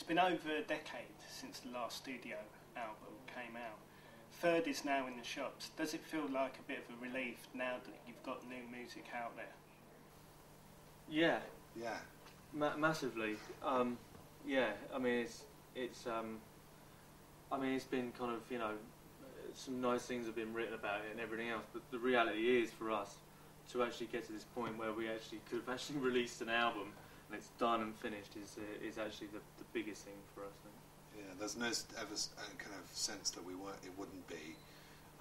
been over a decade since the last studio album came out. Third is now in the shops. Does it feel like a bit of a relief now that you've got new music out there? Yeah. Yeah. Massively. Yeah. I mean, it's been kind of, you know, some nice things have been written about it and everything else. But the reality is, for us, to actually get to this point where we actually could have actually released an album and it's done and finished is actually the biggest thing for us. I think. Yeah, there's no ever kind of sense that it wouldn't be,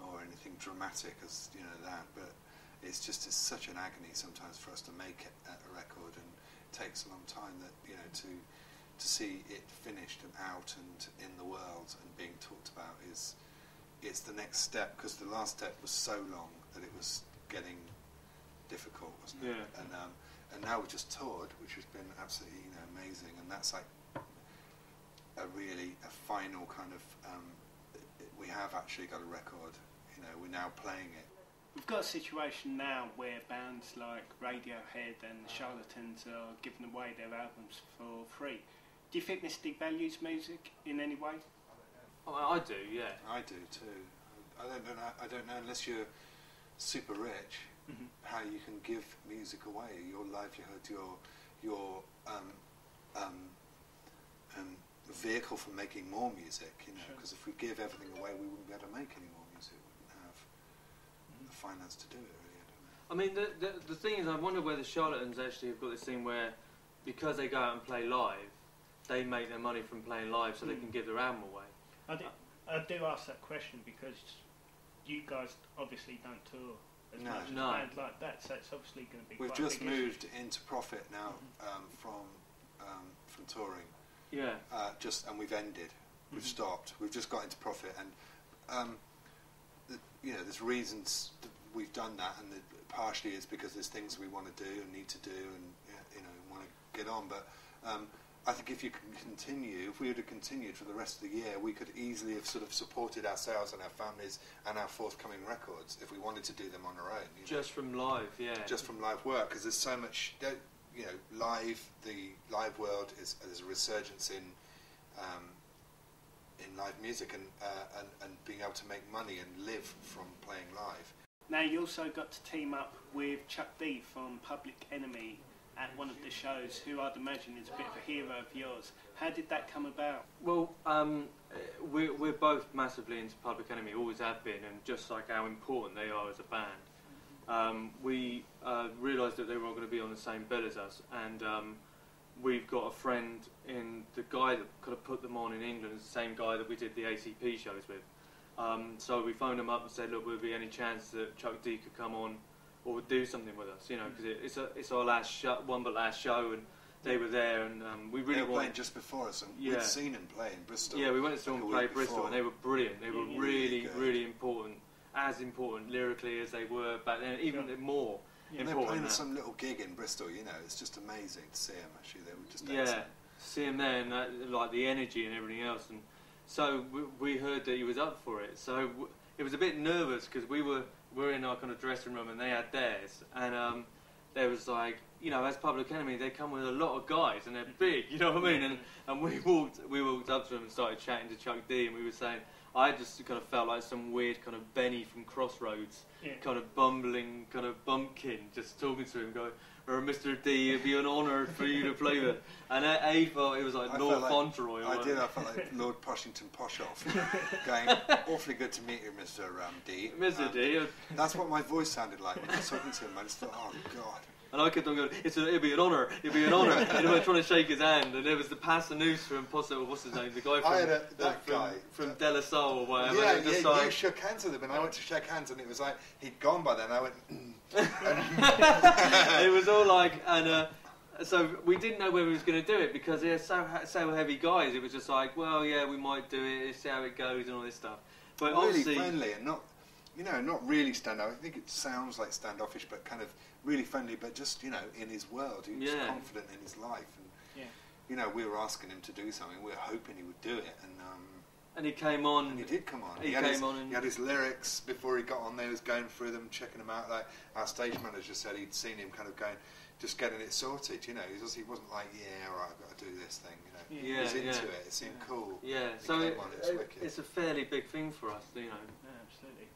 or anything dramatic as that. But it's such an agony sometimes for us to make a record, and it takes a long time that to see it finished and out and in the world and being talked about it's the next step, because the last step was so long that it was getting difficult, wasn't it? Yeah. And now we've just toured, which has been absolutely amazing, and that's like a final kind of we have actually got a record. We're now playing it. We've got a situation now where bands like Radiohead and the Charlatans are giving away their albums for free. Do you think this devalues music in any way? I do, yeah. I do too. I don't know unless you're super rich, how you can give music away, your livelihood, your vehicle for making more music. Because if we give everything away, we wouldn't be able to make any more music. We wouldn't have the finance to do it. Really, I don't know. I mean, the thing is, I wonder where the Charlatans actually have got this thing where, because they go out and play live, they make their money from playing live, so they can give their album away. I do ask that question because you guys obviously don't tour as much as bands like that, so it's obviously going to be. We've quite just a big moved issue. into profit now from touring. Yeah. And we've ended. We've stopped. We've just got into profit, and there's reasons that we've done that, and partially it's because there's things we want to do and need to do, and want to get on. But I think if we would have continued for the rest of the year, we could easily have sort of supported ourselves and our families and our forthcoming records if we wanted to do them on our own. Just from live, yeah. Just from live work, because there's so much. The live world there's a resurgence in live music and being able to make money and live from playing live. Now you also got to team up with Chuck D from Public Enemy at one of the shows, who I'd imagine is a bit of a hero of yours. How did that come about? Well, we're both massively into Public Enemy, always have been, and just like how important they are as a band. We realised that they were all going to be on the same bill as us, and we've got a friend in the guy that could have put them on in England, is the same guy that we did the ACP shows with. So we phoned him up and said, look, would there be any chance that Chuck D could come on or would do something with us, because it's our last show, and they were there, and we really were playing just before us, and we'd seen them play in Bristol. Yeah, we went to see them play Bristol, and they were brilliant. They were really important, as important lyrically as they were back then, even more. And they're playing some little gig in Bristol, it's just amazing to see them. Actually, they were just excellent. See him there, and like the energy and everything else, and so we heard that he was up for it. So it was a bit nervous because we're in our kind of dressing room and they had theirs, and there was like, as Public Enemy, they come with a lot of guys and they're big, you know what I mean? And we walked up to them and started chatting to Chuck D, and we were saying, I just kind of felt like some weird kind of Benny from Crossroads, kind of bumbling kind of bumpkin, just talking to him, going, or Mr. D, it'd be an honour for you to play with. And A thought it was like Lord Fauntleroy. I felt like Lord Poshington Poshoff, going, awfully good to meet you, Mr. D. Mr. D. That's what my voice sounded like when I was talking to him. I just thought, oh God. And I kept on going, it'd be an honour, it'd be an honour. And I was trying to shake his hand, and there was the Passanus from what's his name, the guy from De La Soul or whatever. Yeah, you shook hands with him, and I went to shake hands, and it was like, he'd gone by then, I went, It was all like, and so we didn't know whether we was going to do it, because they're so heavy guys. It was just like, well, yeah, we might do it, see how it goes, and all this stuff. But really obviously, friendly, and not really standoffish. I think it sounds like standoffish, but kind of really friendly, but just, in his world, he was confident in his life. And, we were asking him to do something, we were hoping he would do it, and he came on. And he did come on. He had his lyrics before he got on there, he was going through them, checking them out. Like our stage manager said, he'd seen him kind of going, just getting it sorted. You know, he wasn't like, yeah, all right, I've got to do this thing. You know, Yeah, he was into yeah. it. It seemed cool. Yeah, It so came on, it was wicked. it's a fairly big thing for us, you know. Yeah, absolutely.